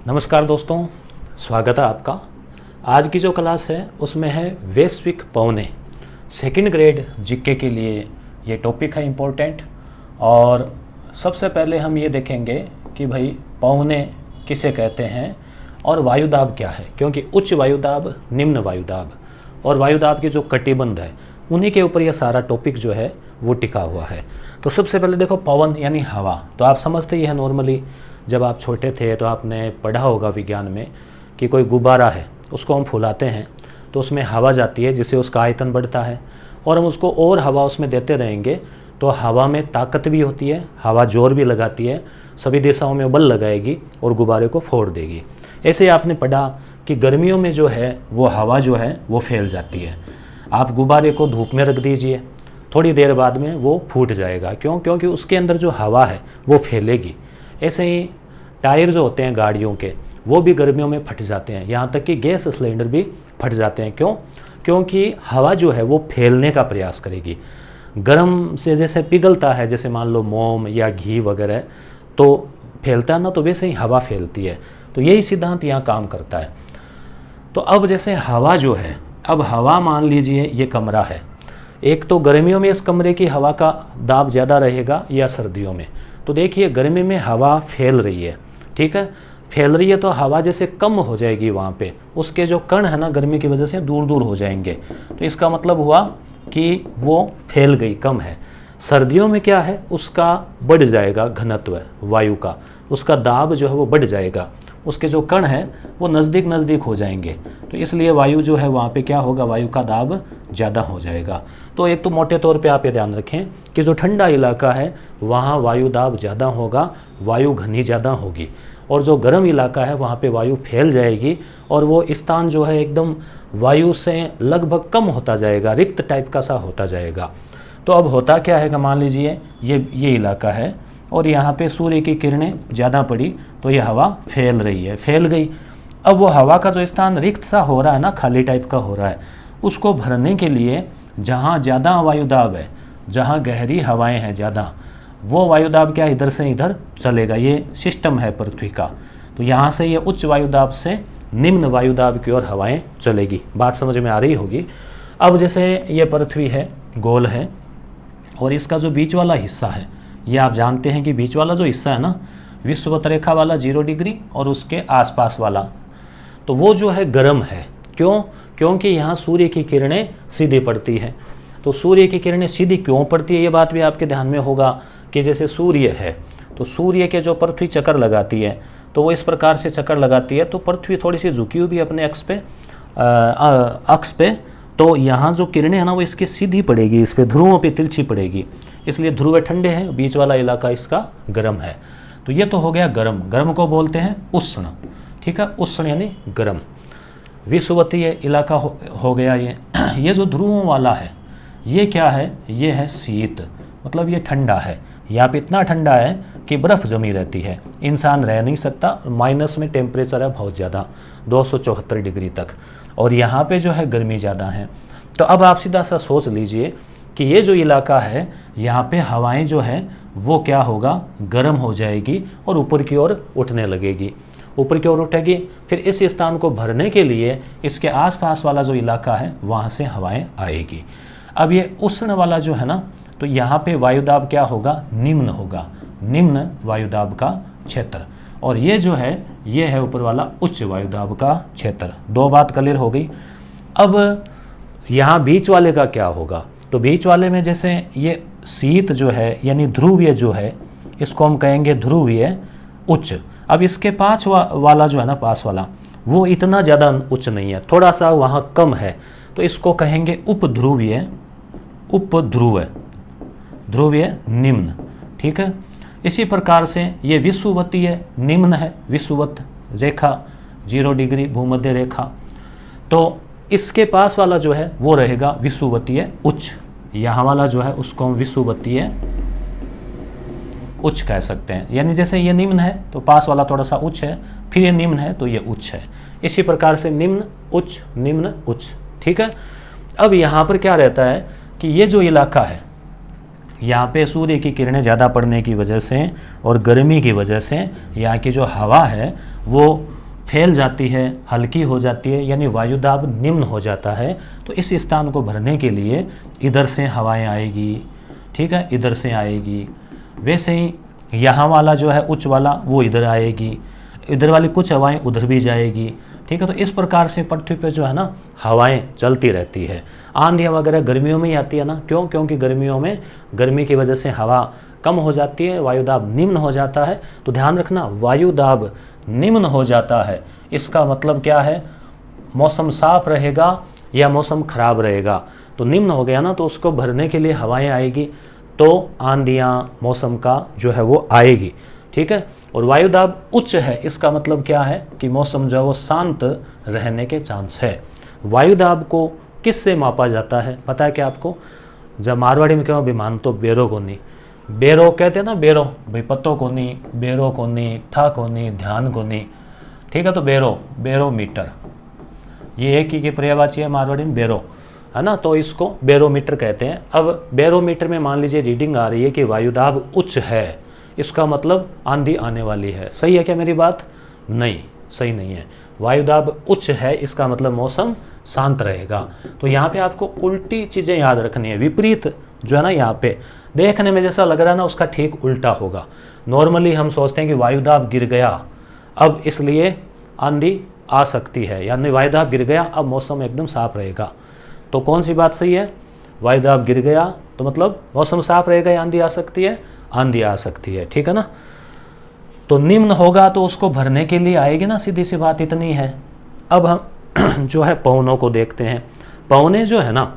नमस्कार दोस्तों, स्वागत है आपका। आज की जो क्लास है उसमें है वैश्विक पवनें। सेकंड ग्रेड जीके के लिए ये टॉपिक है इम्पोर्टेंट। और सबसे पहले हम ये देखेंगे कि भाई पवनें किसे कहते हैं और वायुदाब क्या है, क्योंकि उच्च वायुदाब, निम्न वायुदाब और वायुदाब के जो कटिबंध है उन्हीं के ऊपर यह सारा टॉपिक जो है वो टिका हुआ है। तो सबसे पहले देखो, पवन यानी हवा, तो आप समझते ही है नॉर्मली जब आप छोटे थे तो आपने पढ़ा होगा विज्ञान में कि कोई गुब्बारा है, उसको हम फुलाते हैं तो उसमें हवा जाती है जिससे उसका आयतन बढ़ता है, और हम उसको और हवा उसमें देते रहेंगे तो हवा में ताकत भी होती है, हवा जोर भी लगाती है, सभी दिशाओं में बल लगाएगी और गुब्बारे को फोड़ देगी। ऐसे ही आपने पढ़ा कि गर्मियों में जो है वो हवा जो है वो फैल जाती है। आप गुब्बारे को धूप में रख दीजिए, थोड़ी देर बाद में वो फूट जाएगा। क्यों? क्योंकि उसके अंदर जो हवा है वो फैलेगी। ऐसे ही टायर जो होते हैं गाड़ियों के, वो भी गर्मियों में फट जाते हैं, यहाँ तक कि गैस सिलेंडर भी फट जाते हैं। क्यों? क्योंकि हवा जो है वो फैलने का प्रयास करेगी। गर्म से जैसे पिघलता है, जैसे मान लो मोम या घी वगैरह तो फैलता है ना, तो वैसे ही हवा फैलती है। तो यही सिद्धांत यहाँ काम करता है। तो अब जैसे हवा जो है, अब हवा मान लीजिए ये कमरा है, एक तो गर्मियों में इस कमरे की हवा का दाब ज़्यादा रहेगा या सर्दियों में। तो देखिए गर्मी में हवा फैल रही है, ठीक है, फैल रही है तो हवा जैसे कम हो जाएगी, वहाँ पे उसके जो कण है ना गर्मी की वजह से दूर दूर हो जाएंगे। तो इसका मतलब हुआ कि वो फैल गई, कम है। सर्दियों में क्या है, उसका बढ़ जाएगा घनत्व वायु का, उसका दाब जो है वो बढ़ जाएगा, उसके जो कण हैं वो नज़दीक नज़दीक हो जाएंगे। तो इसलिए वायु जो है वहाँ पे क्या होगा, वायु का दाब ज़्यादा हो जाएगा। तो एक तो मोटे तौर पे आप ये ध्यान रखें कि जो ठंडा इलाका है वहाँ वायु दाब ज़्यादा होगा, वायु घनी ज़्यादा होगी, और जो गर्म इलाका है वहाँ पे वायु फैल जाएगी और वो स्थान जो है एकदम वायु से लगभग कम होता जाएगा, रिक्त टाइप का सा होता जाएगा। तो अब होता क्या है कि मान लीजिए ये इलाका है और यहाँ पे सूर्य की किरणें ज़्यादा पड़ी तो ये हवा फैल रही है, फैल गई। अब वो हवा का जो स्थान रिक्त सा हो रहा है ना, खाली टाइप का हो रहा है, उसको भरने के लिए जहाँ ज़्यादा वायुदाब है, जहाँ गहरी हवाएं हैं ज़्यादा, वो वायुदाब क्या इधर से इधर चलेगा। ये सिस्टम है पृथ्वी का। तो यहाँ से ये उच्च वायुदाब से निम्न वायुदाब की ओर हवाएं चलेगी। बात समझ में आ रही होगी। अब जैसे ये पृथ्वी है, गोल है, और इसका जो बीच वाला हिस्सा है, ये आप जानते हैं कि बीच वाला जो हिस्सा है ना, विषुवत रेखा वाला 0 डिग्री और उसके आसपास वाला, तो वो जो है गर्म है। क्यों? क्योंकि यहाँ सूर्य की किरणें सीधी पड़ती है। तो सूर्य की किरणें सीधी क्यों पड़ती है, ये बात भी आपके ध्यान में होगा कि जैसे सूर्य है तो सूर्य के जो पृथ्वी चक्कर लगाती है तो वो इस प्रकार से चक्कर लगाती है, तो पृथ्वी थोड़ी सी झुकी हुई भी अपने अक्ष पे, तो यहाँ जो किरणें हैं ना वो इसकी सीधी पड़ेगी, इस पे ध्रुवों पे तिरछी पड़ेगी, इसलिए ध्रुव ठंडे हैं, बीच वाला इलाका इसका गर्म है। तो ये तो हो गया गर्म। गर्म को बोलते हैं उष्ण, ठीक है, उष्ण यानी गर्म। विषुवतीय इलाका हो गया ये। ये जो ध्रुवों वाला है ये क्या है, ये है शीत, मतलब ये ठंडा है। यहाँ पे इतना ठंडा है कि बर्फ़ जमी रहती है, इंसान रह नहीं सकता, माइनस में टेम्परेचर है बहुत ज़्यादा, 274 डिग्री तक, और यहाँ पे जो है गर्मी ज़्यादा है। तो अब आप सीधा सा सोच लीजिए कि ये जो इलाका है यहाँ पे हवाएं जो है वो क्या होगा, गर्म हो जाएगी और ऊपर की ओर उठने लगेगी, ऊपर की ओर उठेगी। फिर इस स्थान को भरने के लिए इसके आसपास वाला जो इलाका है वहाँ से हवाएं आएगी। अब ये उष्ण वाला जो है ना, तो यहाँ पे वायुदाब क्या होगा, निम्न होगा, निम्न वायुदाब का क्षेत्र, और ये जो है ये है ऊपर वाला उच्च वायुदाब का क्षेत्र। दो बात क्लियर हो गई। अब यहाँ बीच वाले का क्या होगा, तो बीच वाले में जैसे ये शीत जो है यानी ध्रुवीय जो है, इसको हम कहेंगे ध्रुवीय उच्च। अब इसके पास वाला जो है ना, पास वाला, वो इतना ज़्यादा उच्च नहीं है, थोड़ा सा वहाँ कम है, तो इसको कहेंगे उपध्रुवीय, उपध्रुव, ध्रुवीय निम्न, ठीक है। इसी प्रकार से ये विषुवतीय निम्न है, विषुवत रेखा 0 डिग्री भूमध्य रेखा, तो इसके पास वाला जो है वो रहेगा विषुवतीय उच्च। यहाँ वाला जो है उसको हम विषुवतीय उच्च कह सकते हैं। यानी जैसे ये निम्न है तो पास वाला थोड़ा सा उच्च है, फिर ये निम्न है तो ये उच्च है। इसी प्रकार से निम्न उच्च, निम्न उच्च, ठीक है। अब यहाँ पर क्या रहता है कि ये जो इलाका है यहाँ पे सूर्य की किरणें ज़्यादा पड़ने की वजह से और गर्मी की वजह से यहाँ की जो हवा है वो फैल जाती है, हल्की हो जाती है, यानी वायुदाब निम्न हो जाता है। तो इस स्थान को भरने के लिए इधर से हवाएं आएगी, ठीक है, इधर से आएगी। वैसे ही यहाँ वाला जो है उच्च वाला वो इधर आएगी, इधर वाली कुछ हवाएं उधर भी जाएगी, ठीक है। तो इस प्रकार से पृथ्वी पे जो है ना हवाएं चलती रहती है। आंधियाँ वगैरह गर्मियों में ही आती है ना, क्यों? क्योंकि गर्मियों में गर्मी की वजह से हवा कम हो जाती है, वायुदाब निम्न हो जाता है। तो ध्यान रखना, वायुदाब निम्न हो जाता है, इसका मतलब क्या है? मौसम साफ रहेगा या मौसम खराब रहेगा। तो निम्न हो गया ना, तो उसको भरने के लिए हवाएं आएगी, तो आंधियाँ मौसम का जो है वो आएगी, ठीक है। और वायुदाब उच्च है, इसका मतलब क्या है कि मौसम जो है वो शांत रहने के चांस है। वायुदाब को किससे मापा जाता है पता है क्या आपको? जब मारवाड़ी में कहो विमान तो बेरो कोनी, बेरो कहते हैं ना, बेरो भाई पत्तो कोनी, बेरो कोनी, ठा कोनी, ध्यान कोनी, ठीक है। तो बेरो, बेरोमीटर, ये एक ही की पर्यायवाची है मारवाड़ी में, बेरो, है ना। तो इसको बेरोमीटर कहते हैं। अब बेरोमीटर में मान लीजिए रीडिंग आ रही है कि वायुदाब उच्च है, इसका मतलब आंधी आने वाली है। सही है क्या मेरी बात? नहीं, सही नहीं है। वायुदाब उच्च है, इसका मतलब मौसम शांत रहेगा। तो यहाँ पे आपको उल्टी चीज़ें याद रखनी है। विपरीत जो है ना, यहाँ पे देखने में जैसा लग रहा है ना, उसका ठीक उल्टा होगा। नॉर्मली हम सोचते हैं कि वायुदाब गिर गया, अब इसलिए आंधी आ सकती है, यानी वायुदाब गिर गया अब मौसम एकदम साफ रहेगा। तो कौन सी बात सही है? वायुदाब गिर गया तो मतलब मौसम साफ रहेगा या आंधी आ सकती है? आंधी आ सकती है, ठीक है ना। तो निम्न होगा तो उसको भरने के लिए आएगी ना, सीधी सी बात इतनी है। अब हम जो है पवनों को देखते हैं। पवनें जो है ना,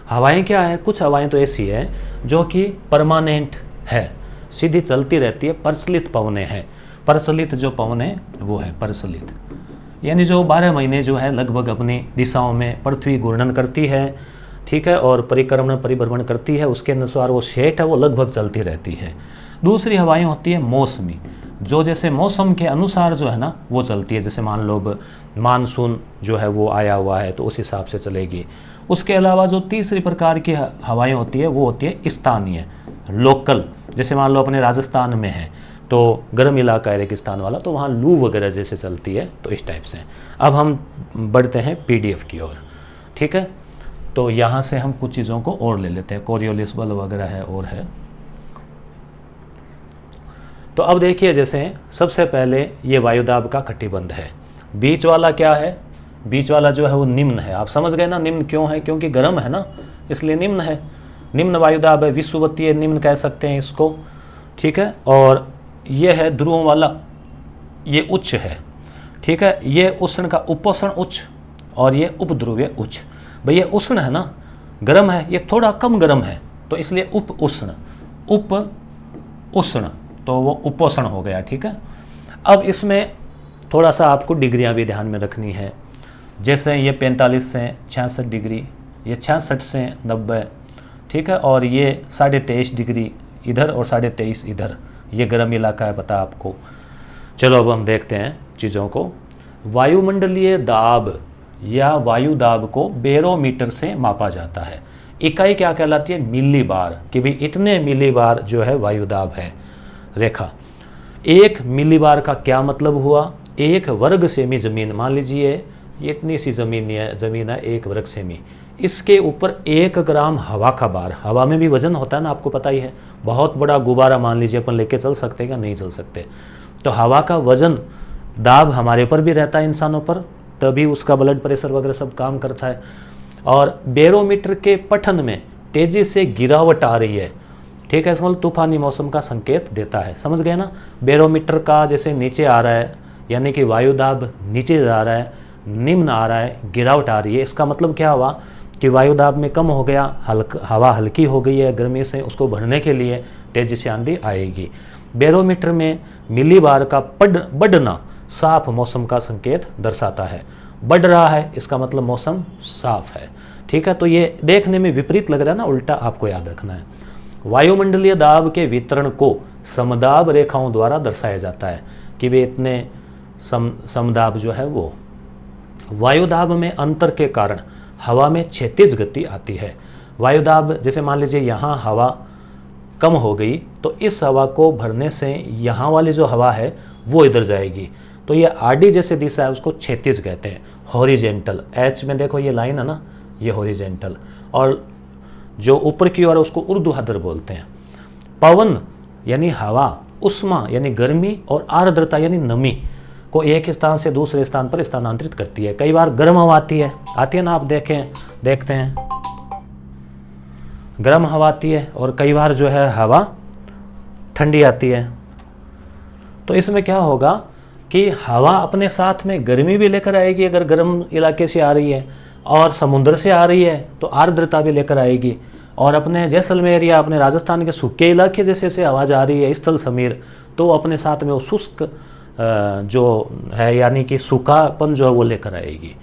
हवाएं क्या है? कुछ हवाएं तो ऐसी है जो कि परमानेंट है, सीधी चलती रहती है, प्रचलित पवनें हैं। प्रचलित जो पवनें वो है प्रचलित, यानी जो 12 महीने जो है लगभग अपनी दिशाओं में पृथ्वी घूर्णन करती है, ठीक है, और परिक्रमण परिभ्रमण करती है, उसके अनुसार वो सेट है वो लगभग चलती रहती है। दूसरी हवाएं होती है मौसमी, जो जैसे मौसम के अनुसार जो है ना वो चलती है। जैसे मान लो मानसून जो है वो आया हुआ है तो उस हिसाब से चलेगी। उसके अलावा जो तीसरी प्रकार की हवाएं होती है वो होती है स्थानीय, लोकल। जैसे मान लो अपने राजस्थान में है तो गर्म इलाका है रेगिस्तान वाला, तो वहाँ लू वगैरह जैसे चलती है, तो इस टाइप से। अब हम बढ़ते हैं पीडीएफ की ओर, ठीक है। तो यहाँ से हम कुछ चीज़ों को और ले लेते हैं, कोरियोलिस बल वगैरह है और है। तो अब देखिए, जैसे सबसे पहले ये वायुदाब का कटिबंध है। बीच वाला क्या है? बीच वाला जो है वो निम्न है। आप समझ गए ना, निम्न क्यों है? क्योंकि गर्म है ना, इसलिए निम्न है। निम्न वायुदाब है, विषुवतीय निम्न कह सकते हैं इसको, ठीक है। और ये है ध्रुवों वाला, ये उच्च है, ठीक है। ये उष्ण का उपोष्ण उच्च और ये उपध्रुवीय उच्च। भैया उष्ण है ना, गर्म है, ये थोड़ा कम गर्म है, तो इसलिए उप उष्ण, तो वो उपोष्ण हो गया, ठीक है। अब इसमें थोड़ा सा आपको डिग्रियां भी ध्यान में रखनी है। जैसे ये 45 से 66 डिग्री, ये 66 से 90, ठीक है। और ये 23.5 डिग्री इधर और 23.5 इधर, ये गर्म इलाका है, पता आपको। चलो अब हम देखते हैं चीज़ों को। वायुमंडलीय दाब या वायुदाब को बेरोमीटर से मापा जाता है। इकाई क्या कहलाती है? मिली बार, कि भाई इतने मिली बार जो है वायुदाब है। रेखा 1 मिली बार का क्या मतलब हुआ? 1 वर्ग सेमी जमीन, मान लीजिए ये इतनी सी जमीन है 1 वर्ग सेमी, इसके ऊपर 1 ग्राम हवा का बार। हवा में भी वजन होता है ना, आपको पता ही है। बहुत बड़ा गुब्बारा मान लीजिए अपन लेके चल सकते हैं क्या? नहीं चल सकते। तो हवा का वजन, दाब हमारे ऊपर भी रहता है, इंसानों पर, तभी उसका ब्लड प्रेशर वगैरह सब काम करता है। और बेरोमीटर के पठन में तेजी से गिरावट आ रही है, ठीक है, इसका मतलब तूफानी मौसम का संकेत देता है। समझ गए ना? बेरोमीटर का जैसे नीचे आ रहा है, यानी कि वायुदाब नीचे जा रहा है, निम्न आ रहा है, गिरावट आ रही है, इसका मतलब क्या हुआ कि वायुदाब में कम हो गया, हवा हल्की हो गई है गर्मी से, उसको भरने के लिए तेजी से आंधी आएगी। बेरोमीटर में मिली बार का बढ़ना साफ मौसम का संकेत दर्शाता है। बढ़ रहा है, इसका मतलब मौसम साफ है, ठीक है। तो ये देखने में विपरीत लग रहा है ना, उल्टा आपको याद रखना है। वायुमंडलीय दाब के वितरण को समदाब रेखाओं द्वारा दर्शाया जाता है कि वे इतने समदाब जो है वो। वायुदाब में अंतर के कारण हवा में क्षैतिज गति आती है। वायुदाब जैसे मान लीजिए यहाँ हवा कम हो गई तो इस हवा को भरने से यहाँ वाली जो हवा है वो इधर जाएगी। तो ये आडी जैसे दिशा है उसको क्षैतिज कहते हैं, हॉरिजेंटल। एच में देखो ये लाइन है ना, ये हॉरिजेंटल। और जो ऊपर की ओर है उसको ऊर्ध्वाधर बोलते हैं। पवन यानी हवा, उष्मा यानी गर्मी, और आर्द्रता यानी नमी को एक स्थान से दूसरे स्थान पर स्थानांतरित करती है। कई बार गर्म हवा आती है ना, आप देखते हैं गर्म हवा आती है, और कई बार जो है हवा ठंडी आती है। तो इसमें क्या होगा कि हवा अपने साथ में गर्मी भी लेकर आएगी अगर गर्म इलाके से आ रही है, और समुद्र से आ रही है तो आर्द्रता भी लेकर आएगी। और अपने जैसलमेर या अपने राजस्थान के सूखे इलाके जैसे से हवा जा रही है स्थल समीर, तो अपने साथ में वो शुष्क जो है यानी कि सूखापन जो है वो लेकर आएगी।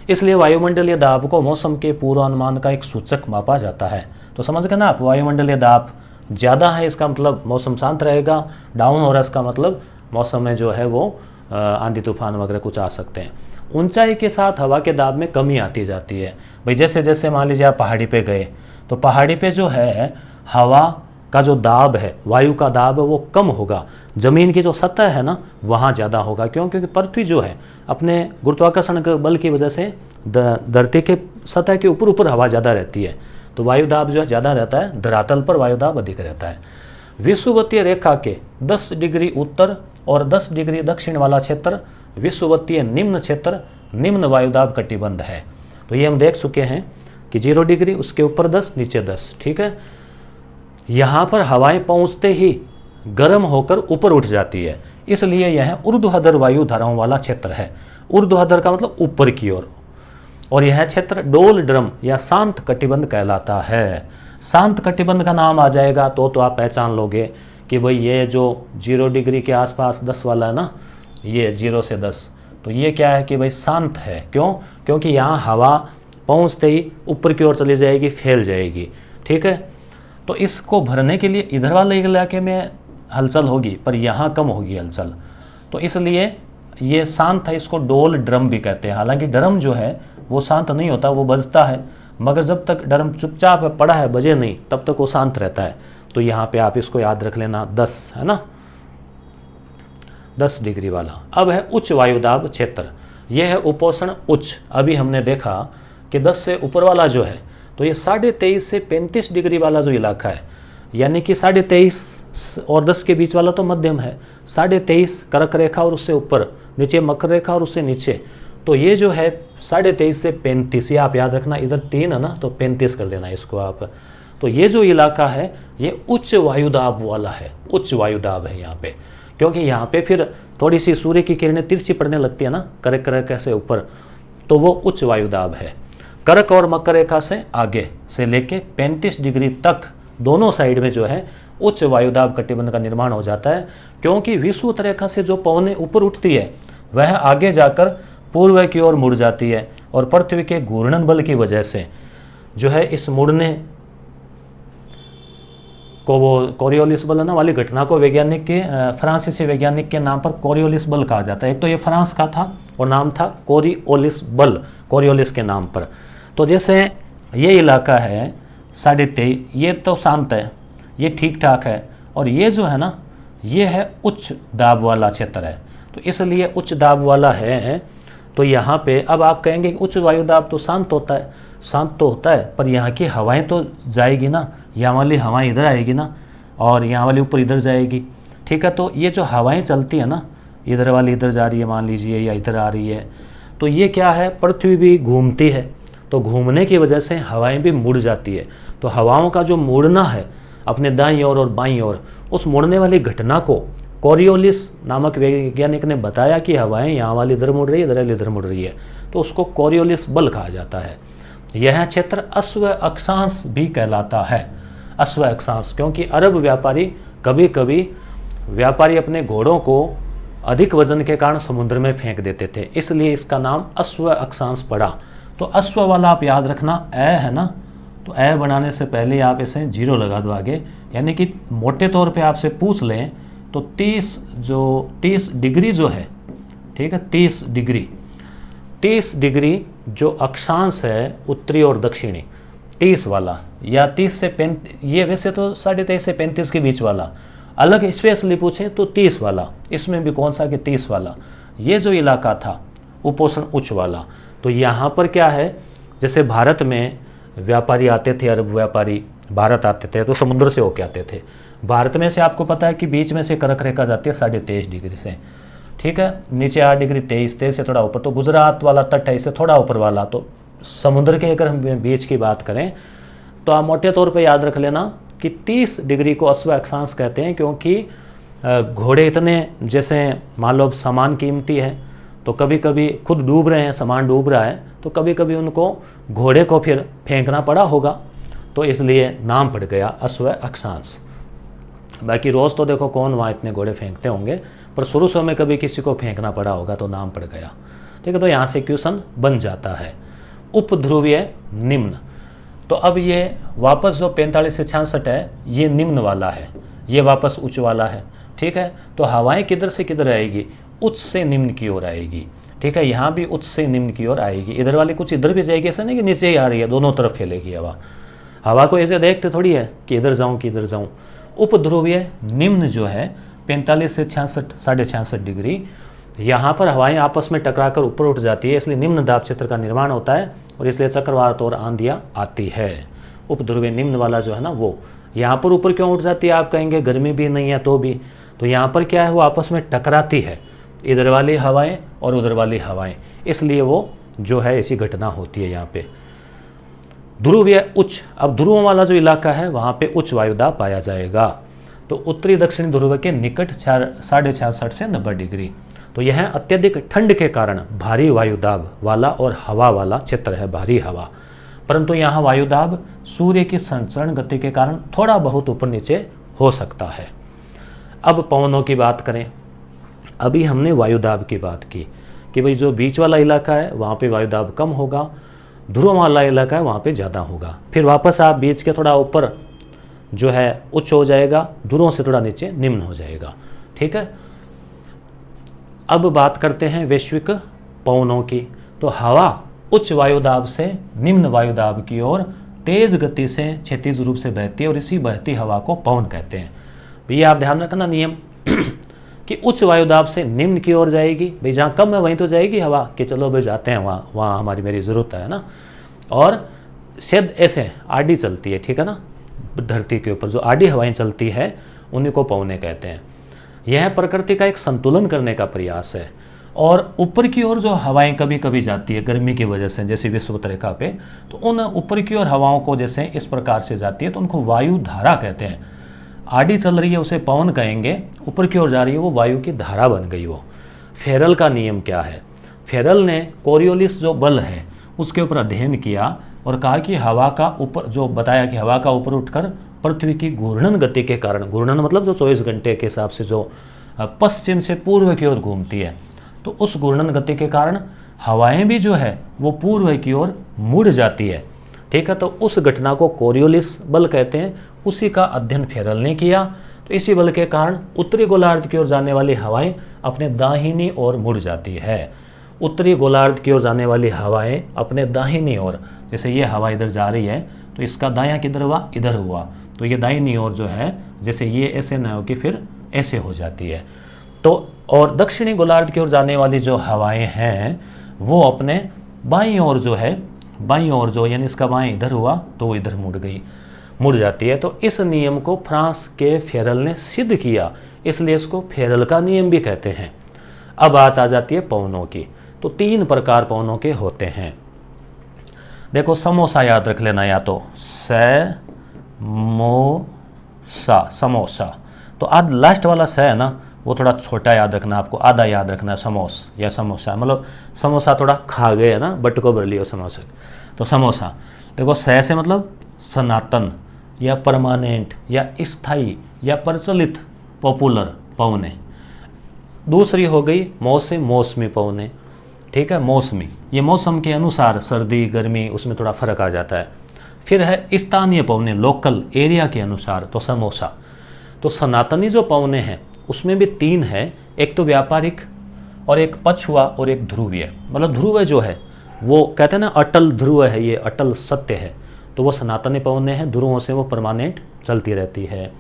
इसलिए वायुमंडलीय दाब को मौसम के पूर्वानुमान का एक सूचक मापा जाता है। तो समझ गए ना आप, वायुमंडलीय दाब ज़्यादा है इसका मतलब मौसम शांत रहेगा, डाउन हो रहा है इसका मतलब मौसम में जो है वो आंधी तूफान वगैरह कुछ आ सकते हैं। ऊंचाई के साथ हवा के दाब में कमी आती जाती है। भाई जैसे जैसे मान लीजिए आप पहाड़ी पे गए तो पहाड़ी पे जो है हवा का जो दाब है, वायु का दाब है वो कम होगा। ज़मीन की जो सतह है ना वहाँ ज़्यादा होगा। क्यों? क्योंकि पृथ्वी जो है अपने गुरुत्वाकर्षण के बल की वजह से धरती के सतह के ऊपर ऊपर हवा ज़्यादा रहती है, तो वायु दाब जो है ज़्यादा रहता है, धरातल पर वायु दाब अधिक रहता है। विषुवतीय रेखा के 10 डिग्री उत्तर और 10 डिग्री दक्षिण वाला क्षेत्र विषुवतीय निम्न क्षेत्र निम्न वायुदाब कटिबंध है। तो ये हम देख चुके हैं कि 0 डिग्री, उसके ऊपर 10, नीचे 10। ठीक है, यहाँ पर हवाएं पहुँचते ही गर्म होकर ऊपर उठ जाती है, इसलिए यह ऊर्ध्वाधर वायु धाराओं वाला क्षेत्र है। ऊर्ध्वाधर का मतलब ऊपर की ओर, और यह क्षेत्र डोल ड्रम या शांत कटिबंध कहलाता है। शांत कटिबंध का नाम आ जाएगा तो आप पहचान लोगे कि भाई ये जो 0 डिग्री के आसपास 10 वाला है ना, ये 0 से 10, तो ये क्या है कि भाई शांत है। क्यों? क्योंकि यहाँ हवा पहुँचते ही ऊपर की ओर चली जाएगी, फैल जाएगी। ठीक है, तो इसको भरने के लिए इधर वाले इलाके में हलचल होगी, पर यहाँ कम होगी हलचल, तो इसलिए ये शांत है। इसको डोल ड्रम भी कहते हैं। हालांकि ड्रम जो है वो शांत नहीं होता, वो बजता है, मगर जब तक ड्रम चुपचाप पड़ा है, बजे नहीं, तब तक वो शांत रहता है। तो यहाँ पे आप इसको याद रख लेना, 10 है ना, 10 डिग्री वाला। अब है उच्च वायुदाब क्षेत्र, यह है उपोष्ण उच्च। अभी हमने देखा कि 10 से ऊपर वाला जो है तो ये 23.5 से 35 डिग्री वाला जो इलाका है, यानी कि 23.5 और 10 के बीच वाला तो मध्यम है, 23.5 कर्क रेखा और उससे ऊपर, नीचे मकर रेखा और उससे नीचे, तो ये जो है 23.5 से 35, ये आप याद रखना, इधर 3 है ना तो 35 कर देना इसको आप। तो ये जो इलाका है ये उच्च वायुदाब वाला है, उच्च वायुदाब है यहाँ पे, क्योंकि यहाँ पे फिर थोड़ी सी सूर्य की किरणें तिरछी पड़ने लगती है ना कर्क रेखा से ऊपर, तो वो उच्च वायुदाब है। कर्क और मकर रेखा से आगे से लेके 35 डिग्री तक दोनों साइड में जो है उच्च वायुदाब कटिबंध का निर्माण हो जाता है, क्योंकि विषुवत रेखा से जो पवनें ऊपर उठती है वह आगे जाकर पूर्व की ओर मुड़ जाती है, और पृथ्वी के घूर्णन बल की वजह से जो है इस मुड़ने को, वो कोरियोलिस बल ना वाली घटना को वैज्ञानिक के फ्रांसीसी वैज्ञानिक के नाम पर कोरियोलिस बल कहा जाता है। एक तो ये फ्रांस का था और नाम था कोरियोलिस बल, कोरियोलिस के नाम पर। तो जैसे ये इलाका है 23.5, ये तो शांत है, ये ठीक ठाक है, और ये जो है ना ये है उच्च दाब वाला क्षेत्र है, तो इसलिए उच्च दाब वाला है। तो यहाँ पे अब आप कहेंगे कि उच्च वायुदाब तो शांत होता है, शांत तो होता है, पर यहाँ की हवाएं तो जाएगी ना, यहाँ वाली हवाएं इधर आएगी ना, और यहाँ वाली ऊपर इधर जाएगी। ठीक है, तो ये जो हवाएं चलती है ना, इधर वाली इधर जा रही है मान लीजिए, या इधर आ रही है, तो ये क्या है, पृथ्वी भी घूमती है, तो घूमने की वजह से हवाएं भी मुड़ जाती है। तो हवाओं का जो मुड़ना है अपने दाईं ओर और बाईं ओर, उस मुड़ने वाली घटना को कोरियोलिस नामक वैज्ञानिक ने बताया कि हवाएं यहाँ वाली इधर मुड़ रही है, इधर वाली इधर मुड़ रही है, तो उसको कोरियोलिस बल कहा जाता है। यह क्षेत्र अश्व अक्षांश भी कहलाता है। अश्व अक्षांश, क्योंकि अरब व्यापारी कभी कभी व्यापारी अपने घोड़ों को अधिक वजन के कारण समुद्र में फेंक देते थे, इसलिए इसका नाम अश्व अक्षांश पड़ा। तो अश्व वाला आप याद रखना, ए है ना, तो ए बनाने से पहले आप इसे 0 लगा दो आगे, यानी कि मोटे तौर पे आपसे पूछ लें तो 30 डिग्री जो है, ठीक है, 30 डिग्री जो अक्षांश है उत्तरी और दक्षिणी, 30 वाला या 30 से 35, ये वैसे तो 23.5 से 35 के बीच वाला, अलग स्पेशली पूछें तो 30 वाला, इसमें भी कौन सा कि 30 वाला, ये जो इलाका था उपोष्ण उच्च वाला। तो यहाँ पर क्या है, जैसे भारत में व्यापारी आते थे, अरब व्यापारी भारत आते थे तो समुद्र से होके आते थे। भारत में से आपको पता है कि बीच में से कर्क रेखा जाती है 23.5 डिग्री से, ठीक है, नीचे 8 डिग्री 23 से थोड़ा ऊपर, तो गुजरात वाला तट है इससे थोड़ा ऊपर वाला। तो समुद्र के अगर हम बीच की बात करें तो आप मोटे तौर पे याद रख लेना कि 30 डिग्री को अश्व अक्षांश कहते हैं, क्योंकि घोड़े इतने, जैसे मान लो सामान कीमती है तो कभी कभी खुद डूब रहे हैं, सामान डूब रहा है, तो कभी कभी उनको घोड़े को फिर फेंकना पड़ा होगा, तो इसलिए नाम पड़ गया अश्व अक्षांश। बाकी रोज़ तो देखो कौन वहाँ इतने घोड़े फेंकते होंगे, पर शुरू शुरू में कभी किसी को फेंकना पड़ा होगा तो नाम पड़ गया, ठीक है। तो यहाँ से क्वेश्चन बन जाता है। उपध्रुवीय निम्न, तो अब ये वापस जो 45 से 66 है ये निम्न वाला है, ये वापस उच्च वाला है, ठीक है। तो हवाएं किधर से किधर आएगी, उच्च से निम्न की ओर आएगी, ठीक है। यहाँ भी उच्च से निम्न की ओर आएगी, इधर वाली कुछ इधर भी जाएगी, ऐसा नहीं कि नीचे ही आ रही है, दोनों तरफ फैलेगी हवा। हवा को ऐसे देखते थोड़ी है कि इधर जाऊँ कि इधर जाऊँ। उपध्रुवीय निम्न जो है 45 से 66 66.5 डिग्री, यहाँ पर हवाएं आपस में टकराकर ऊपर उठ जाती है, इसलिए निम्न दाब क्षेत्र का निर्माण होता है और इसलिए चक्रवात और आंधियाँ आती है। उपध्रुवीय निम्न वाला जो है ना वो यहाँ पर ऊपर क्यों उठ जाती है, आप कहेंगे गर्मी भी नहीं है तो भी, तो यहाँ पर क्या है वो आपस में टकराती है, इधर वाली हवाएं और उधर वाली हवाएं, इसलिए वो जो है ऐसी घटना होती है यहाँ पे। ध्रुवीय उच्च, अब ध्रुवों वाला जो इलाका है वहाँ पे उच्च वायुदाब पाया जाएगा। तो उत्तरी दक्षिणी ध्रुव के निकट 66.5 से 90 डिग्री, तो यह अत्यधिक ठंड के कारण भारी वायुदाब वाला और हवा वाला क्षेत्र है, भारी हवा, परंतु यहाँ वायुदाब सूर्य की संचरण गति के कारण थोड़ा बहुत ऊपर नीचे हो सकता है। अब पवनों की बात करें, अभी हमने वायुदाब की बात की कि भाई जो बीच वाला इलाका है वहाँ पे वायुदाब कम होगा, ध्रुव वाला इलाका है वहाँ पे ज़्यादा होगा, फिर वापस आप बीच के थोड़ा ऊपर जो है उच्च हो जाएगा, ध्रुवों से थोड़ा नीचे निम्न हो जाएगा, ठीक है। अब बात करते हैं वैश्विक पवनों की। तो हवा उच्च वायुदाब से निम्न वायुदाब की ओर तेज गति से क्षैतिज रूप से बहती है और इसी बहती हवा को पवन कहते हैं। ये आप ध्यान रखना नियम कि उच्च वायुदाब से निम्न की ओर जाएगी, भाई जहाँ कम है वहीं तो जाएगी हवा कि चलो भाई जाते हैं वहाँ, वहाँ हमारी मेरी ज़रूरत है ना। और शायद ऐसे आड़ी चलती है, ठीक है ना, धरती के ऊपर जो आड़ी हवाएं चलती है उन्हीं को पवने कहते हैं। यह प्रकृति का एक संतुलन करने का प्रयास है। और ऊपर की ओर जो हवाएं कभी कभी जाती है गर्मी की वजह से, जैसे विषुवत रेखा पे, तो उन ऊपर की ओर हवाओं को जैसे इस प्रकार से जाती है तो उनको वायु धारा कहते हैं। आड़ी चल रही है उसे पवन कहेंगे, ऊपर की ओर जा रही है वो वायु की धारा बन गई। वो फेरल का नियम क्या है, फेरल ने कोरियोलिस जो बल है उसके ऊपर अध्ययन किया और कहा कि हवा का ऊपर जो बताया कि हवा का ऊपर उठकर पृथ्वी की घूर्णन गति के कारण, घूर्णन मतलब जो 24 घंटे के हिसाब से जो पश्चिम से पूर्व की ओर घूमती है, तो उस घूर्णन गति के कारण हवाएं भी जो है वो पूर्व की ओर मुड़ जाती है, ठीक है। तो उस घटना को कोरियोलिस बल कहते हैं, उसी का अध्ययन फेरल ने किया। तो इसी बल के कारण उत्तरी गोलार्ध की ओर जाने वाली हवाएं अपने दाहिनी ओर मुड़ जाती है। उत्तरी गोलार्ध की ओर जाने वाली हवाएं अपने दाहिनी ओर, जैसे ये हवा इधर जा रही है तो इसका दायां किधर हुआ, इधर हुआ, तो ये दाहिनी ओर जो है जैसे ये ऐसे न हो कि फिर ऐसे हो जाती है। तो और दक्षिणी गोलार्ध की ओर जाने वाली जो हवाएं हैं वो अपने बाईं ओर जो है, बाईं ओर जो यानी इसका बाएं इधर हुआ तो वो इधर मुड़ जाती है। तो इस नियम को फ्रांस के फेरल ने सिद्ध किया, इसलिए इसको फेरल का नियम भी कहते हैं। अब बात आ जाती है पवनों की। तो 3 प्रकार पवनों के होते हैं। देखो समोसा याद रख लेना, या तो समोसा, तो आज लास्ट वाला स है ना वो थोड़ा छोटा याद रखना, आपको आधा याद रखना, समोस या समोसा, मतलब समोसा थोड़ा खा गए है ना, बट को भर लियो समोसा, तो समोसा। देखो स से मतलब सनातन या परमानेंट या स्थायी या प्रचलित, पॉपुलर पवने। दूसरी हो गई मौसमी पवने, ठीक है, मौसमी, ये मौसम के अनुसार सर्दी गर्मी उसमें थोड़ा फर्क आ जाता है। फिर है स्थानीय पवने, लोकल एरिया के अनुसार, तो समोसा। तो सनातनी जो पवने हैं उसमें भी 3 है, एक तो व्यापारिक और एक पछुआ और एक ध्रुवीय। मतलब ध्रुव जो है वो कहते हैं ना अटल ध्रुव है, ये अटल सत्य है, तो वो सनातनी पवनें हैं, ध्रुवों से वो परमानेंट चलती रहती है।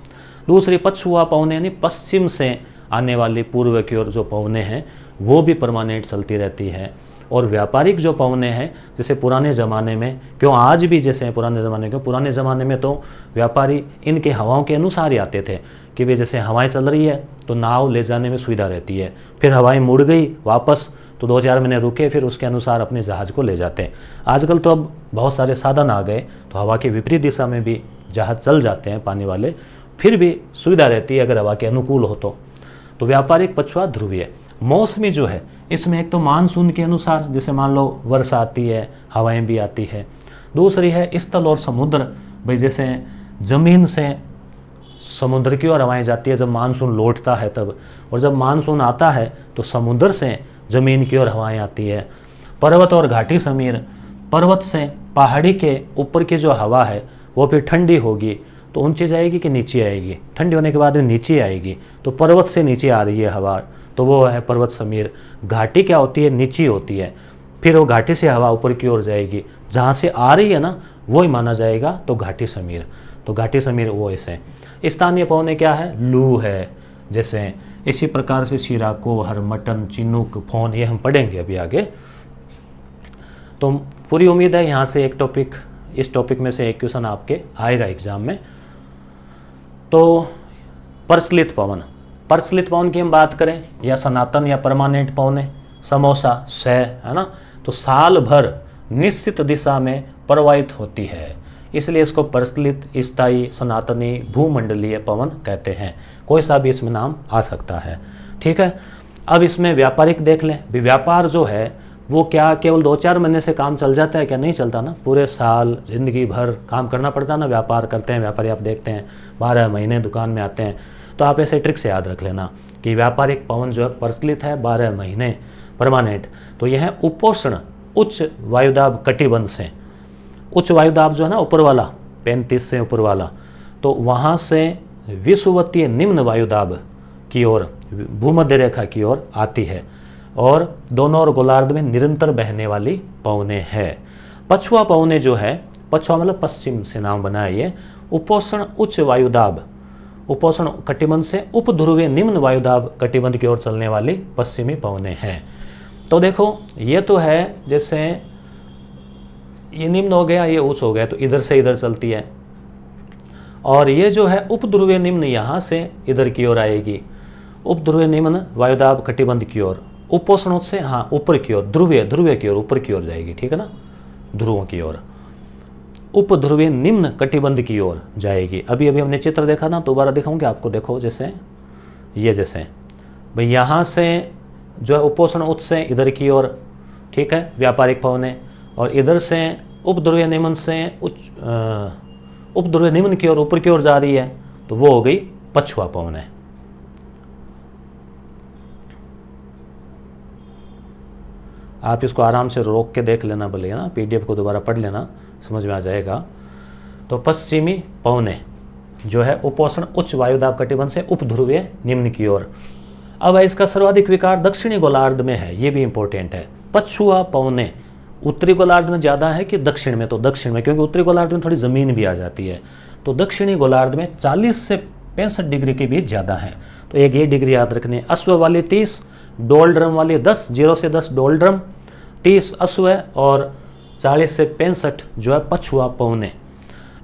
दूसरी पछुआ पवनें यानी पश्चिम से आने वाली पूर्व की ओर जो पवनें हैं वो भी परमानेंट चलती रहती है। और व्यापारिक जो पवनें हैं, जैसे पुराने ज़माने में, क्यों आज भी जैसे हैं पुराने ज़माने में तो व्यापारी इनके हवाओं के अनुसार ही आते थे कि भाई जैसे हवाएं चल रही है तो नाव ले जाने में सुविधा रहती है, फिर हवाएं मुड़ गई वापस तो 2-4 महीने रुके, फिर उसके अनुसार अपने जहाज़ को ले जाते हैं। आजकल तो अब बहुत सारे साधन आ गए तो हवा के विपरीत दिशा में भी जहाज़ चल जाते हैं पानी वाले, फिर भी सुविधा रहती है अगर हवा के अनुकूल हो तो व्यापारिक पछुआ ध्रुवीय। मौसमी जो है इसमें एक तो मानसून के अनुसार, जैसे मान लो वर्षा आती है, हवाएं भी आती है। दूसरी है स्थल और समुद्र, भाई जैसे ज़मीन से समुद्र की ओर हवाएं जाती है जब मानसून लौटता है तब, और जब मानसून आता है तो समुद्र से ज़मीन की ओर हवाएं आती है। पर्वत और घाटी समीर, पर्वत से पहाड़ी के ऊपर की जो हवा है वो फिर ठंडी होगी तो ऊंची जाएगी कि नीचे आएगी, ठंडी होने के बाद में नीचे आएगी, तो पर्वत से नीचे आ रही है हवा तो वो है पर्वत समीर। घाटी क्या होती है, नीची होती है, फिर वो घाटी से हवा ऊपर की ओर जाएगी, जहाँ से आ रही है ना वो ही माना जाएगा तो घाटी समीर। तो घाटी समीर वो ऐसे। स्थानीय पवनें क्या है, लू है, जैसे इसी प्रकार से शीरा, कोहर, मटन, चिनुक, फोन, ये हम पढ़ेंगे अभी आगे। तो पूरी उम्मीद है यहाँ से इस टॉपिक में से एक क्वेश्चन आपके आएगा एग्जाम में। तो प्रचलित पवन की हम बात करें, या सनातन या परमानेंट पवनें, समोसा है ना, तो साल भर निश्चित दिशा में प्रवाहित होती है, इसलिए इसको प्रचलित, स्थायी, सनातनी, भूमंडलीय पवन कहते हैं। कोई सा भी इसमें नाम आ सकता है, ठीक है। अब इसमें व्यापारिक देख लें। व्यापार जो है वो क्या केवल 2-4 महीने से काम चल जाता है, क्या नहीं चलता ना, पूरे साल जिंदगी भर काम करना पड़ता है ना। व्यापार करते हैं व्यापारी, आप देखते हैं 12 महीने दुकान में आते हैं। तो आप ऐसे ट्रिक से याद रख लेना कि व्यापारिक पवन जो है प्रचलित है 12 महीने परमानेंट। तो यह है उपोष्ण उच्च वायुदाब कटिबंध से, उच्च वायुदाब जो है ना ऊपर वाला 35 से ऊपर वाला, तो वहाँ से विषुवतीय निम्न वायुदाब की ओर, भूमध्य रेखा की ओर आती है, और दोनों ओर गोलार्ध में निरंतर बहने वाली पवनें है। पछुआ पवनें जो है, पछुआ मतलब पश्चिम से नाम बना है ये, उपोष्ण उच्च वायुदाब, उपोष्ण कटिबंध से उप ध्रुवीय निम्न वायुदाब कटिबंध की ओर चलने वाली पश्चिमी पवनें हैं। तो देखो ये तो है, जैसे ये निम्न हो गया, ये उच्च हो गया, तो इधर से इधर चलती है, और ये जो है उप ध्रुवीय निम्न यहाँ से इधर की ओर आएगी, उप ध्रुवीय निम्न वायुदाब कटिबंध की ओर। उपोष्ण से हाँ ऊपर की ओर, ध्रुवीय की ओर, ऊपर की ओर जाएगी, ठीक है ना, ध्रुवों की ओर। उप ध्रुवीय निम्न कटिबंध की ओर जाएगी। अभी हमने चित्र देखा ना, दोबारा दिखाऊंगे आपको। देखो जैसे ये, जैसे भाई यहाँ से जो है उपोष्ण उच्च से इधर की ओर, ठीक है, व्यापारिक पवनें, और इधर से उप ध्रुवीय निम्न से उप ध्रुवीय निम्न की ओर ऊपर की ओर जा रही है, तो वो हो गई पछुआ पवनें। आप इसको आराम से रोक के देख लेना भले, ना पीडीएफ को दोबारा पढ़ लेना, समझ में आ जाएगा। तो पश्चिमी पवनें जो है उपोष्ण उच्च वायुदाब कटिबंध से उप ध्रुवीय निम्न की ओर। अब इसका सर्वाधिक विकार दक्षिणी गोलार्ध में है, ये भी इंपॉर्टेंट है। पछुआ पवनें उत्तरी गोलार्ध में ज़्यादा है कि दक्षिण में, तो दक्षिण में, क्योंकि उत्तरी गोलार्ध में थोड़ी ज़मीन भी आ जाती है, तो दक्षिणी गोलार्ध में 40 से 65 डिग्री के बीच ज़्यादा है। तो एक ये डिग्री याद रखनी। अश्व वाली 30, डोलड्रम वाली 10, 0 से 10 डोलड्रम, 30 अश्व और 40 से 65 जो है पछुआ पवनें।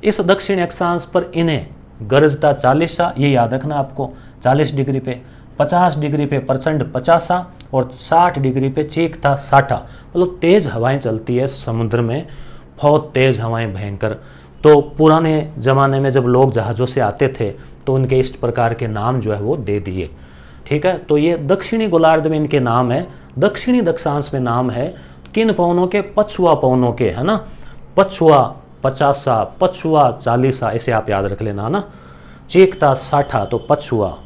इस दक्षिण अक्षांश पर इन्हें गरजता 40, ये याद रखना आपको, 40 डिग्री पे, 50 डिग्री पे प्रचंड 50, और 60 डिग्री पे चीखता 60। मतलब तेज हवाएं चलती है समुद्र में, बहुत तेज हवाएं, भयंकर। तो पुराने ज़माने में जब लोग जहाज़ों से आते थे तो उनके इस प्रकार के नाम जो है वो दे दिए, ठीक है। तो ये दक्षिणी गोलार्ध में इनके नाम है, दक्षिणी दक्षांश में नाम है किन पवनों के, पछुआ पवनों के, है ना। पछुआ 50, पछुआ 40, ऐसे आप याद रख लेना ना। चीखता 60 तो पछुआ,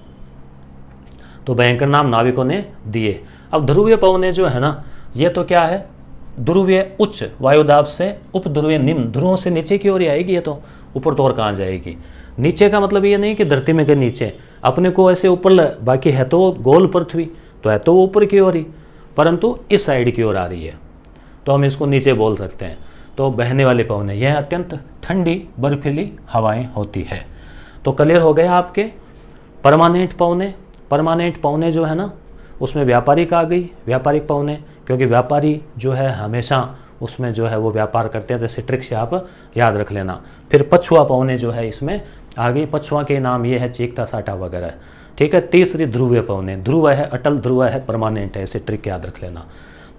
तो भयंकर नाम नाविकों ने दिए। अब ध्रुवीय पवनें जो है ना, ये तो क्या है, ध्रुवीय उच्च वायुदाब से उप ध्रुवीय निम्न, ध्रुवों से नीचे की ओर आएगी। ये तो ऊपर तो और कहाँ जाएगी। नीचे का मतलब ये नहीं कि धरती में के नीचे, अपने को ऐसे ऊपर, बाकी है तो गोल पृथ्वी, तो है तो वो ऊपर की ओर ही, परंतु इस साइड की ओर आ रही है, तो हम इसको नीचे बोल सकते हैं। तो बहने वाले पवने, यह अत्यंत ठंडी बर्फीली हवाएं होती है। तो क्लियर हो गया आपके परमानेंट पवने। परमानेंट पवने जो है ना, उसमें व्यापारिक आ गई, व्यापारिक पवने, क्योंकि व्यापारी जो है हमेशा उसमें जो है वो व्यापार करते हैं, जैसे ट्रिक से आप याद रख लेना। फिर पछुआ पवने जो है इसमें आ गई, पछुआ के नाम ये है चीकता साटा वगैरह, ठीक है। तीसरी ध्रुवीय पवने, ध्रुव है, अटल ध्रुव है, परमानेंट है, इसे ट्रिक याद रख लेना।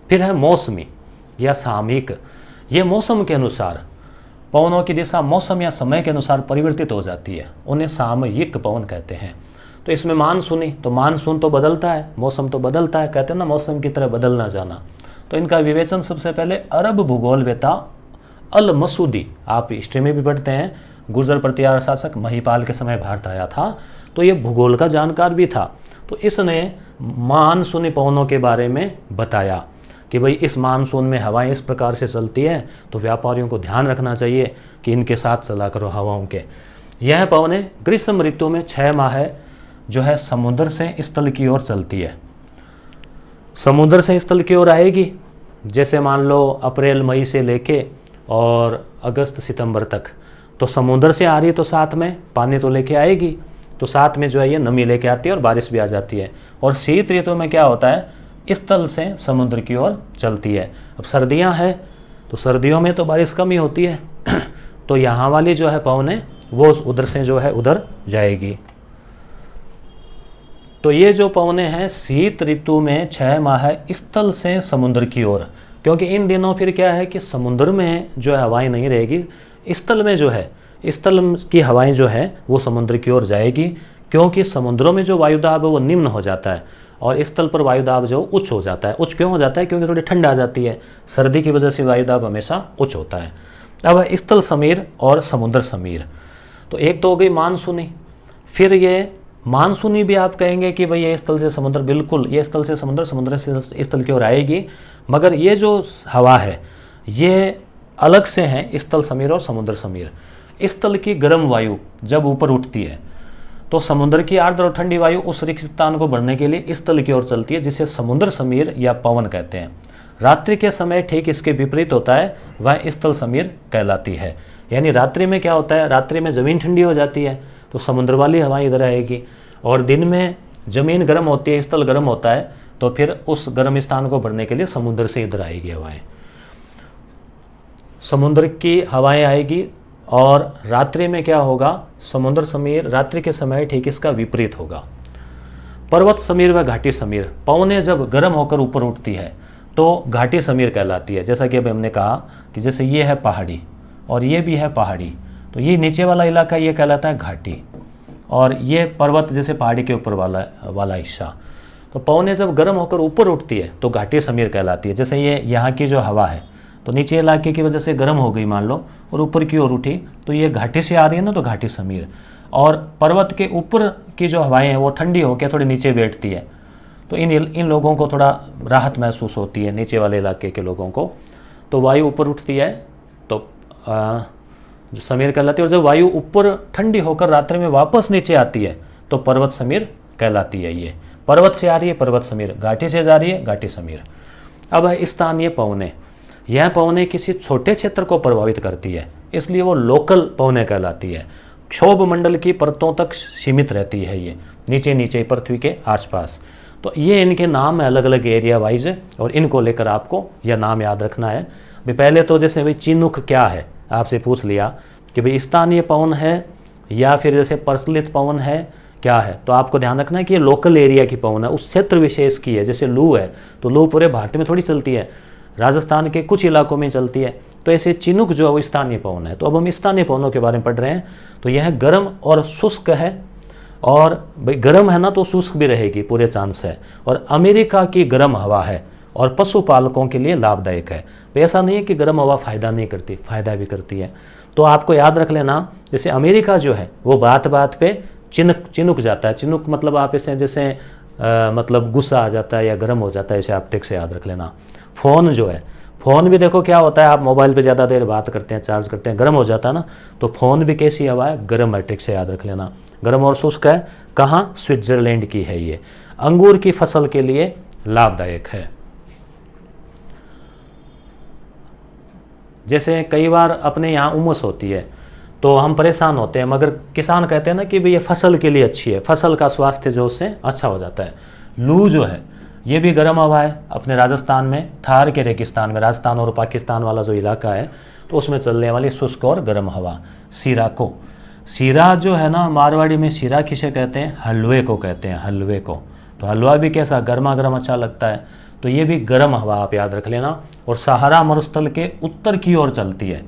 फिर है मौसमी या सामयिक, ये मौसम के अनुसार पवनों की दिशा मौसम या समय के अनुसार परिवर्तित हो जाती है, उन्हें सामयिक पवन कहते हैं। तो इसमें मानसूनी, तो मानसून तो बदलता है, मौसम तो बदलता है, कहते हैं ना मौसम की तरह बदलना जाना। तो इनका विवेचन सबसे पहले अरब भूगोलवेता अल मसूदी, आप हिस्ट्री में भी पढ़ते हैं, गुर्जर प्रतिहार शासक महिपाल के समय भारत आया था, तो ये भूगोल का जानकार भी था। तो इसने मानसूनी पवनों के बारे में बताया कि भाई इस मानसून में हवाएं इस प्रकार से चलती हैं, तो व्यापारियों को ध्यान रखना चाहिए कि इनके साथ चला करो हवाओं के। यह पवनें ग्रीष्म ऋतु में 6 माह जो है समुद्र से स्थल की ओर चलती है। समुद्र से स्थल की ओर आएगी, जैसे मान लो अप्रैल मई से लेके और अगस्त सितंबर तक, तो समुद्र से आ रही है तो साथ में पानी तो लेके आएगी, तो साथ में जो है ये नमी लेके आती है और बारिश भी आ जाती है। और शीत ऋतु में क्या होता है, स्थल से समुद्र की ओर चलती है। अब सर्दियां हैं तो सर्दियों में तो बारिश कम ही होती है तो यहाँ वाली जो है पवनें वो उधर से जो है उधर जाएगी। तो ये जो पवनें हैं शीत ऋतु में 6 माह स्थल से समुद्र की ओर, क्योंकि इन दिनों फिर क्या है कि समुद्र में जो है हवाएं नहीं रहेगी, स्थल में जो है स्थल की हवाएं जो है वो समुद्र की ओर जाएगी, क्योंकि समुद्रों में जो वायुदाब है वो निम्न हो जाता है और स्थल पर वायुदाब जो उच्च हो जाता है। उच्च क्यों हो जाता है, क्योंकि थोड़ी ठंड आ जाती है, सर्दी की वजह से वायुदाब हमेशा उच्च होता है। अब स्थल समीर और समुद्र समीर, तो एक तो हो गई मानसूनी। फिर ये मानसूनी भी आप कहेंगे कि भाई ये स्थल से समुद्र, बिल्कुल ये स्थल से समुद्र, समुद्र से स्थल की ओर आएगी, मगर ये जो हवा है ये अलग से हैं स्थल समीर और समुद्र समीर। स्थल की गर्म वायु जब ऊपर उठती है तो समुद्र की आर्द्र और ठंडी वायु उस रिक्तस्थान को भरने के लिए स्थल की ओर चलती है, जिसे समुद्र समीर या पवन कहते हैं। रात्रि के समय ठीक इसके विपरीत होता है, वह स्थल समीर कहलाती है। यानी रात्रि में क्या होता है, रात्रि में ज़मीन ठंडी हो जाती है तो समुद्र वाली हवाएं इधर आएगी, और दिन में ज़मीन गर्म होती है, स्थल गर्म होता है, तो फिर उस गर्म स्थान को भरने के लिए समुद्र से इधर आएगी हवाएं, समुद्र की हवाएं आएगी। और रात्रि में क्या होगा, समुद्र समीर रात्रि के समय ठीक इसका विपरीत होगा। पर्वत समीर व घाटी समीर, पवनें जब गर्म होकर ऊपर उठती है तो घाटी समीर कहलाती है। जैसा कि अभी हमने कहा कि जैसे ये है पहाड़ी और ये भी है पहाड़ी, तो ये नीचे वाला इलाका ये कहलाता है घाटी, और ये पर्वत जैसे पहाड़ी के ऊपर वाला हिस्सा। तो पवनें जब गर्म होकर ऊपर उठती है तो घाटी समीर कहलाती है। जैसे ये यहाँ की जो हवा है तो नीचे इलाके की वजह से गर्म हो गई मान लो और ऊपर की ओर उठी, तो ये घाटी से आ रही है ना, तो घाटी समीर। और पर्वत के ऊपर की जो हवाएं हैं वो ठंडी होकर थोड़ी नीचे बैठती है, तो इन लोगों को थोड़ा राहत महसूस होती है, नीचे वाले इलाके के लोगों को। तो वायु ऊपर उठती है तो जो समीर कहलाती है, और जब वायु ऊपर ठंडी होकर रात्रि में वापस नीचे आती है तो पर्वत समीर कहलाती है। ये पर्वत से आ रही है पर्वत समीर, घाटी से जा रही है घाटी समीर। अब है स्थानीय पवनें, यह पवनें किसी छोटे क्षेत्र को प्रभावित करती है, इसलिए वो लोकल पवनें कहलाती है। क्षोभ मंडल की परतों तक सीमित रहती है, ये नीचे नीचे पृथ्वी के आसपास। तो ये इनके नाम है अलग अलग एरिया वाइज, और इनको लेकर आपको यह नाम याद रखना है। भाई पहले तो जैसे भाई चिनुक क्या है, आपसे पूछ लिया कि भाई स्थानीय पवन है या फिर जैसे प्रचलित पवन है क्या है, तो आपको ध्यान रखना है कि ये लोकल एरिया की पवन है, उस क्षेत्र विशेष की है। जैसे लू है तो लू पूरे भारत में थोड़ी चलती है, राजस्थान के कुछ इलाकों में चलती है, तो ऐसे चिनुक जो है वो स्थानीय पवन है। तो अब हम स्थानीय पवनों के बारे में पढ़ रहे हैं। तो यह गर्म और शुष्क है, और भाई गर्म है ना तो शुष्क भी रहेगी, पूरे चांस है। और अमेरिका की गर्म हवा है और पशुपालकों के लिए लाभदायक है। ऐसा नहीं है कि गर्म हवा फ़ायदा नहीं करती, फ़ायदा भी करती है। तो आपको याद रख लेना, जैसे अमेरिका जो है वो बात बात पे चिनुक जाता है। चिनुक मतलब आप इसे जैसे मतलब गुस्सा आ जाता है या गर्म हो जाता है, इसे आप टिक से याद रख लेना। फ़ोन जो है, फ़ोन भी देखो क्या होता है, आप मोबाइल पे ज़्यादा देर बात करते हैं, चार्ज करते हैं, गर्म हो जाता है ना, तो फ़ोन भी कैसी हवा है, गर्म है, टिक से याद रख लेना। गर्म और शुष्क है, कहाँ, स्विट्जरलैंड की है ये। अंगूर की फसल के लिए लाभदायक है। जैसे कई बार अपने यहाँ उमस होती है तो हम परेशान होते हैं, मगर किसान कहते हैं ना कि भाई ये फसल के लिए अच्छी है, फसल का स्वास्थ्य जो उससे अच्छा हो जाता है। लू जो है ये भी गर्म हवा है, अपने राजस्थान में थार के रेगिस्तान में, राजस्थान और पाकिस्तान वाला जो इलाका है तो उसमें चलने वाली शुष्क और गर्म हवा। सीरा को, सीरा जो है ना मारवाड़ी में सीरा किसे कहते हैं, हलवे को कहते हैं, हलवे को। तो हलवा भी कैसा गर्मा गर्म अच्छा लगता है, तो ये भी गर्म हवा आप याद रख लेना। और सहारा मरुस्थल के उत्तर की ओर चलती है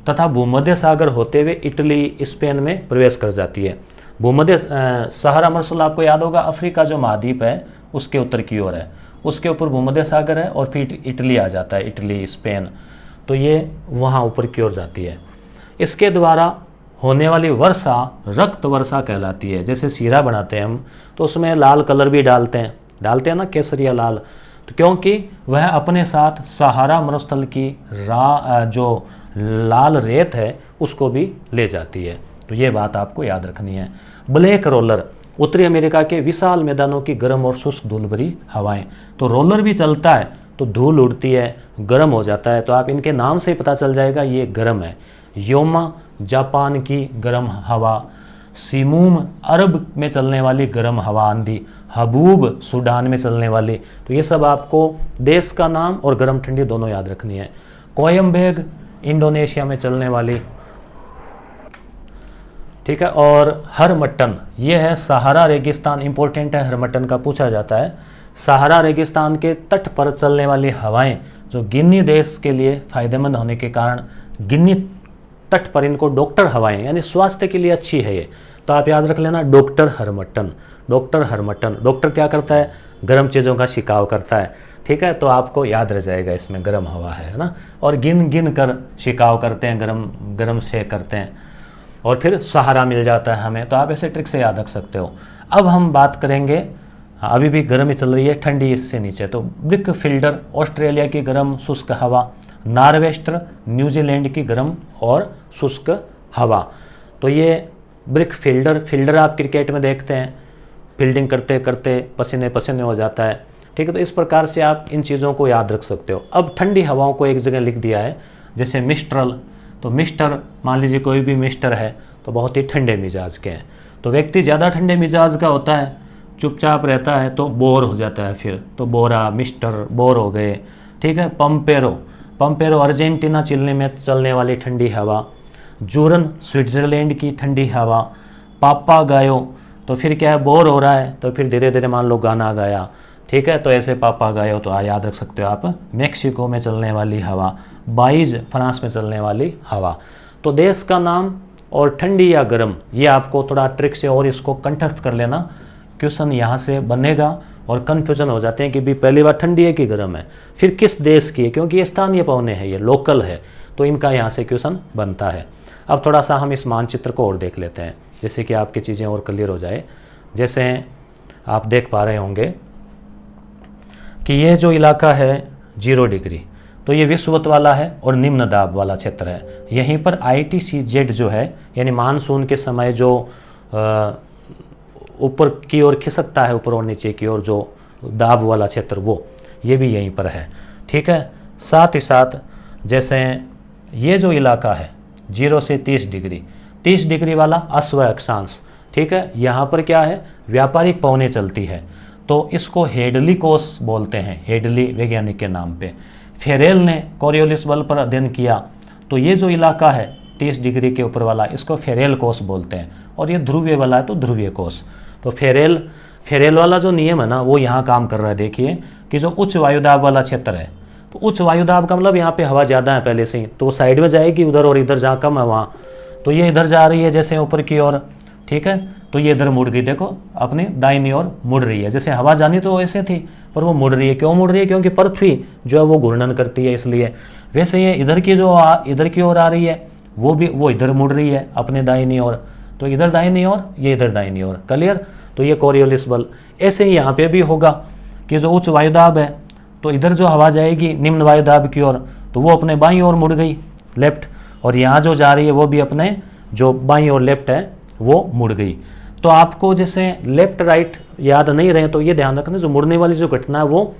तथा भूमध्य सागर होते हुए इटली स्पेन में प्रवेश कर जाती है। भूमध्य सहारा मरुस्थल आपको याद होगा अफ्रीका जो महाद्वीप है उसके उत्तर की ओर है, उसके ऊपर भूमध्य सागर है और फिर इटली आ जाता है, इटली स्पेन, तो ये वहाँ ऊपर की ओर जाती है। इसके द्वारा होने वाली वर्षा रक्त वर्षा कहलाती है। जैसे सीरा बनाते हैं हम तो उसमें लाल कलर भी डालते हैं ना, केसरिया लाल, तो क्योंकि वह अपने साथ सहारा मरुस्थल की जो लाल रेत है उसको भी ले जाती है। तो ये बात आपको याद रखनी है। ब्लैक रोलर, उत्तरी अमेरिका के विशाल मैदानों की गर्म और शुष्क धूल भरी हवाएं। तो रोलर भी चलता है तो धूल उड़ती है, गर्म हो जाता है, तो आप इनके नाम से ही पता चल जाएगा ये गर्म है। योमा जापान की गर्म हवा, सिमूम अरब में चलने वाली गर्म हवा आंधी, हबूब सूडान में चलने वाली। तो ये सब आपको देश का नाम और गर्म ठंडी दोनों याद रखनी है। कोयम्बेग इंडोनेशिया में चलने वाली, ठीक है। और हरमट्टन ये है सहारा रेगिस्तान, इंपॉर्टेंट है, हरमट्टन का पूछा जाता है। सहारा रेगिस्तान के तट पर चलने वाली हवाएं जो गिनी देश के लिए फायदेमंद होने के कारण गिनी तट पर इनको डॉक्टर हवाएं यानी स्वास्थ्य के लिए अच्छी है ये, तो आप याद रख लेना doctor Harmattan. Doctor Harmattan, doctor क्या करता है, गर्म चीज़ों का छिकाव करता है, ठीक है, तो आपको याद रह जाएगा इसमें गर्म हवा है ना। और गिन गिन कर छिकाव करते हैं, गर्म सेक करते हैं और फिर सहारा मिल जाता है हमें, तो आप ऐसे ट्रिक से याद रख सकते हो। अब हम बात करेंगे, अभी भी गर्म ही चल रही है, ठंडी इससे नीचे, तो ब्रिक फील्डर ऑस्ट्रेलिया की गर्म शुष्क हवा, नॉर्वेस्टर न्यूजीलैंड की गर्म और शुष्क हवा। तो ये ब्रिक फील्डर आप क्रिकेट में देखते हैं, फील्डिंग करते करते पसीने पसीने हो जाता है, ठीक है, तो इस प्रकार से आप इन चीज़ों को याद रख सकते हो। अब ठंडी हवाओं को एक जगह लिख दिया है, जैसे मिस्ट्रल, तो मिस्टर मान लीजिए कोई भी मिस्टर है तो बहुत ही ठंडे मिजाज के हैं, तो व्यक्ति ज़्यादा ठंडे मिजाज का होता है, चुपचाप रहता है तो बोर हो जाता है, फिर तो बोरा मिस्टर बोर हो गए, ठीक है। पंपेरो अर्जेंटीना चिली में चलने वाली ठंडी हवा, जूरन स्विट्ज़रलैंड की ठंडी हवा, पापागायो, तो फिर क्या है बोर हो रहा है तो फिर धीरे धीरे मान लो गाना गाया, ठीक है, तो ऐसे पापागायो तो याद रख सकते हो आप। मेक्सिको में चलने वाली हवा, बाइज फ्रांस में चलने वाली हवा। तो देश का नाम और ठंडी या गर्म ये आपको थोड़ा ट्रिक से और इसको कंठस्थ कर लेना, क्वेश्चन यहाँ से बनेगा और कन्फ्यूजन हो जाते हैं कि भी पहली बार ठंडी है कि गर्म है, फिर किस देश की है, क्योंकि ये स्थानीय पौने हैं, ये लोकल है, तो इनका यहाँ से क्वेश्चन बनता है। अब थोड़ा सा हम इस मानचित्र को और देख लेते हैं, जैसे कि आपकी चीज़ें और क्लियर हो जाए। जैसे आप देख पा रहे होंगे कि ये जो इलाका है 0 डिग्री, तो ये विषुवत वाला है और निम्न दाब वाला क्षेत्र है। यहीं पर ITCZ जो है यानी मानसून के समय जो ऊपर की ओर खिसकता है, ऊपर और नीचे की ओर जो दाब वाला क्षेत्र, वो ये भी यहीं पर है, ठीक है। साथ ही साथ जैसे ये जो इलाका है 0 से 30 डिग्री, 30 डिग्री वाला अश्व अक्षांश, ठीक है, यहाँ पर क्या है व्यापारिक पवनें चलती है, तो इसको हेडली कोस बोलते हैं, हेडली वैज्ञानिक के नाम पे। फेरेल ने कोरियोलिस बल पर अध्ययन किया, तो ये जो इलाका है 30 डिग्री के ऊपर वाला इसको फेरेल कोस बोलते हैं, और ये ध्रुवीय वाला है तो ध्रुवीय कोस। तो फेरेल वाला जो नियम है ना वो यहाँ काम कर रहा है। देखिए कि जो उच्च वायुदाब वाला क्षेत्र है, तो उच्च वायुदाब का मतलब यहाँ पे हवा ज़्यादा है पहले से ही, तो वो साइड में जाएगी उधर, और इधर जहाँ कम है वहाँ, तो ये इधर जा रही है जैसे ऊपर की ओर, ठीक है, तो ये इधर मुड़ गई, देखो अपनी दाहिनी ओर मुड़ रही है। जैसे हवा जानी तो ऐसे थी पर वो मुड़ रही है, क्यों मुड़ रही है, क्योंकि पृथ्वी जो है वो घूर्णन करती है इसलिए। वैसे ये इधर की जो इधर की ओर आ रही है वो इधर मुड़ रही है अपने दाहिनी ओर, तो इधर दाहिनी ओर, ये इधर दाहिनी ओर, क्लियर। तो ये कोरियोलिस बल। ऐसे ही यहाँ पे भी होगा कि जो उच्च वायुदाब है तो इधर जो हवा जाएगी निम्न वायुदाब की ओर, तो वो अपने बाईं ओर मुड़ गई लेफ्ट, और यहाँ जो जा रही है वो भी अपने जो बाईं ओर लेफ्ट है वो मुड़ गई। तो आपको जैसे लेफ्ट राइट याद नहीं रहे तो ये ध्यान रखना, जो मुड़ने वाली जो घटना है वो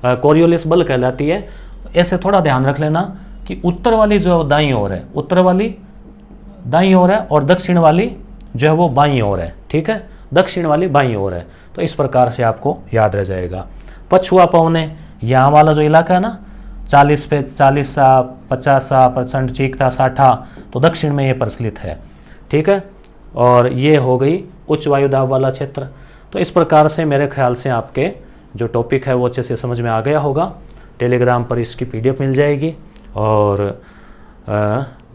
कोरियोलिस बल कहलाती है। ऐसे थोड़ा ध्यान रख लेना कि उत्तर वाली जो है दाईं ओर है, उत्तर वाली दाईं ओर है और दक्षिण वाली जो है वो बाईं ओर है, ठीक है, दक्षिण वाली बाईं ओर है। तो इस प्रकार से आपको याद रह जाएगा। पछुआ पौने, यहाँ वाला जो इलाका है ना 40 पे 40 सा 50 % चीकता 60, तो दक्षिण में ये प्रचलित है, ठीक है। और ये हो गई उच्च वायु दाब वाला क्षेत्र। तो इस प्रकार से मेरे ख्याल से आपके जो टॉपिक है वो अच्छे से समझ में आ गया होगा। टेलीग्राम पर इसकी PDF मिल जाएगी। और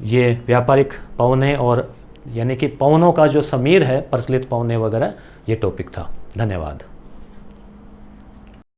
ये व्यापारिक पौने और यानी कि पौनों का जो समीर है, प्रचलित पौने वगैरह, ये टॉपिक था। धन्यवाद।